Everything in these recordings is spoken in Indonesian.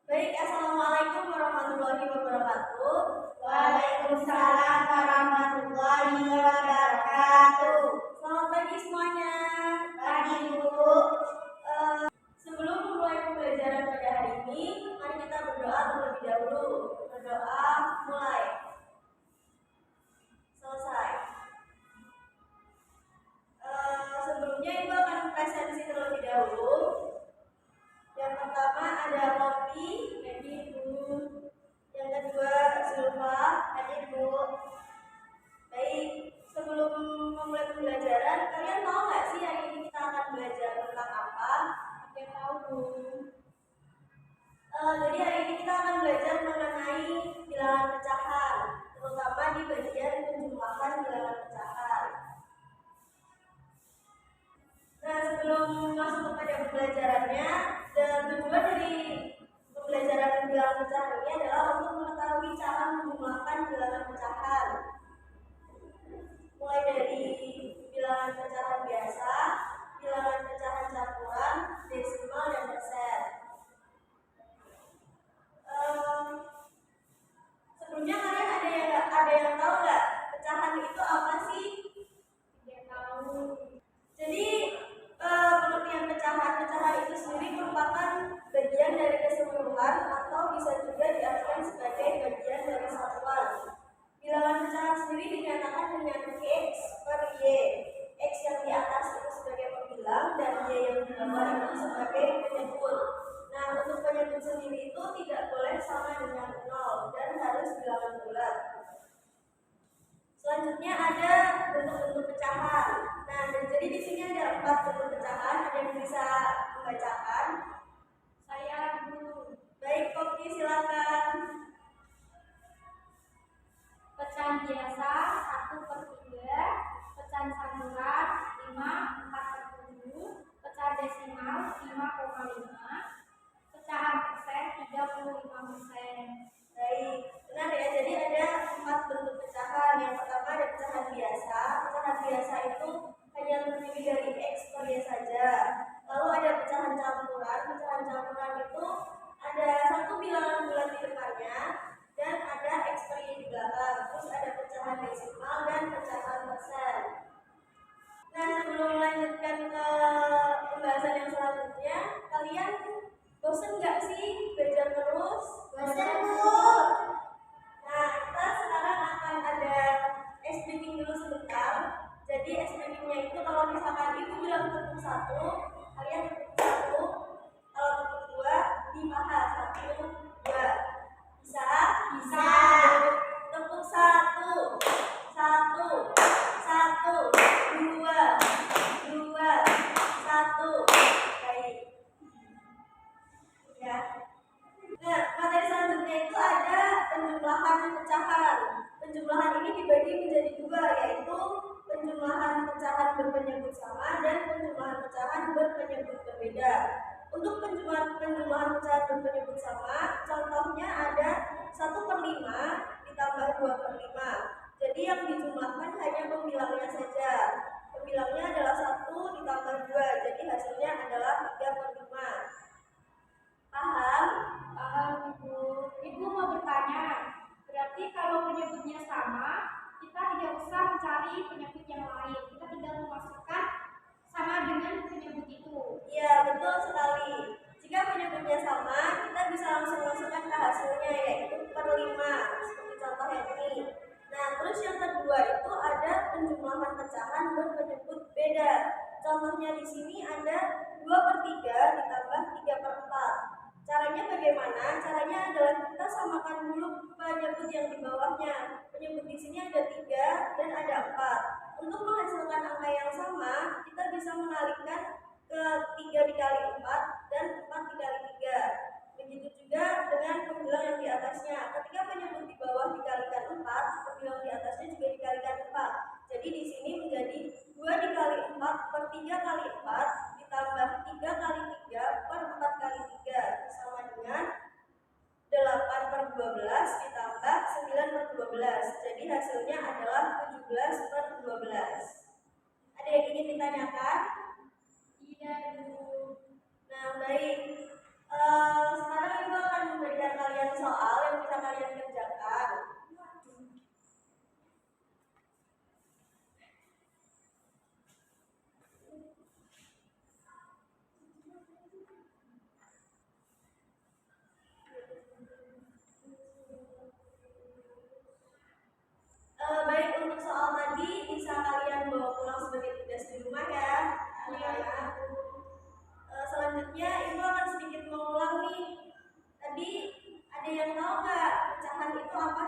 Baik, Assalamualaikum warahmatullahi wabarakatuh. Waalaikumsalam warahmatullahi wabarakatuh. Selamat pagi semuanya. Pagi, Bu. Sebelum memulai pembelajaran pada hari ini, mari kita berdoa terlebih dahulu. Berdoa mulai. Selesai. Sebelumnya Ibu akan presentasi terlebih dahulu. Yang pertama ada kopi, jadi Bu. Yang kedua Zulfa, hadir Bu. Baik, sebelum memulai pembelajaran, kalian tahu nggak sih hari ini kita akan belajar tentang apa? Oke, tahu Bu. Jadi hari ini kita akan belajar mengenai bilangan pecahan, terutama di bagian penjumlahan bilangan pecahan. Nah, sebelum masuk kepada pembelajarannya, tujuan dari pembelajaran bilangan pecahan ini adalah untuk mengetahui cara menjumlahkan bilangan pecahan. Mulai dari bilangan pecahan biasa, bilangan pecahan campuran, desimal, dan persen. Sebelumnya kalian ada yang tahu nggak pecahan itu apa sih? Tidak tahu. Jadi pengertian pecahan itu sendiri merupakan bagian dari keseluruhan atau bisa juga diartikan sebagai bagian dari satuan. Bilangan pecahan sendiri dinyatakan dengan X per Y. X yang di atas itu sebagai pembilang dan Y yang di bawah itu sebagai penyebut. Nah, untuk penyebut sendiri itu tidak boleh sama dengan 0 dan harus bilangan bulat. Selanjutnya ada bentuk-bentuk pecahan. Nah, jadi di sini ada 4 bentuk pecahan. Ada yang bisa membacakan? Saya dulu. Baik, Kopi silakan. Pecahan biasa 1/3, pecahan campuran 5/4/7, pecahan desimal 5,5, pecahan persen 35%. Baik, benar ya. Jadi ada 4 bentuk pecahan. Yang pertama ada pecahan biasa. Pecahan biasa itu hanya terdiri dari X per Y saja. Lalu ada pecahan campuran. Pecahan campuran itu ada satu bilangan bulat di depannya dan ada X per Y di belakang. Terus ada pecahan desimal dan pecahan persen. Nah, sebelum melanjutkan ke pembahasan yang selanjutnya, kalian bosan nggak sih belajar terus? Bosan, Bu. Nah, kita sekarang akan ada ice breaking dulu sebentar. Jadi ice breakingnya itu kalau misalkan Ibu bilang tepuk 1, kalian tepuk 1. Kalau tepuk 2, dibahas 1, 2. Bisa? Bisa. Tepuk 1, 1, 1, 2, 2, 1. Baik. Ya. Nah, materi selanjutnya itu ada penjumlahan pecahan. Penjumlahan ini dibagi menjadi 2, yaitu penjumlahan pecahan berpenyebut sama dan penjumlahan pecahan berpenyebut berbeda. Untuk penjumlahan pecahan berpenyebut sama, contohnya ada 1/5 ditambah 2/5. Jadi yang dijumlahkan hanya pembilangnya saja. Pembilangnya adalah 1 ditambah 2, jadi hasilnya adalah 3/5. Paham? Paham, Ibu. Ibu mau bertanya, berarti kalau penyebutnya sama, kita tidak usah mencari penyebut yang lain. Kita tinggal memasukkan sama dengan penyebut itu. Iya, betul sekali. Jika penyebutnya sama, kita bisa langsung masukkan ke hasilnya, yaitu per 5, seperti contoh yang ini. Nah, terus yang kedua itu ada penjumlahan pecahan berpenyebut beda. Contohnya di sini ada 2/3 ditambah 3/4. Caranya bagaimana? Caranya adalah kita samakan dulu penyebut yang di bawahnya. Penyebut di sini ada 3 dan ada 4. Untuk menghasilkan angka yang sama, kita bisa mengalihkan ke 3 dikali 4 dan 4 dikali 3. Begitu juga dengan pembilang yang di atasnya. Ketika penyebut di bawah dikalikan 4, pembilang di atasnya juga dikalikan 4. Jadi di sini menjadi 2 dikali 4 per 3 kali 4 ditambah 3 kali 3 per 4 kali 3 sama dengan 8/12 ditambah 9/12. Jadi hasilnya adalah 17/12. Ada yang ingin ditanyakan? Tidak, Bu. Nah, baik.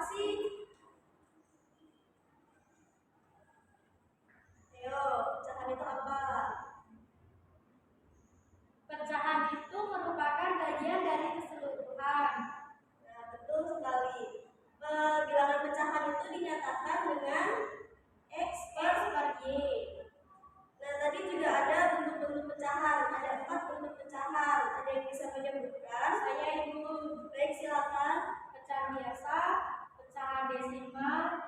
sih? Ayo, pecahan itu apa? Pecahan itu merupakan bagian dari keseluruhan. Nah, betul sekali. Bilangan pecahan itu dinyatakan dengan X per Y. Nah, tadi juga ada bentuk-bentuk pecahan. Ada 4 bentuk pecahan. Ada yang bisa menyebutkan? Saya Ibu. Baik, silakan. Pecahan biasa, pecahan desimal,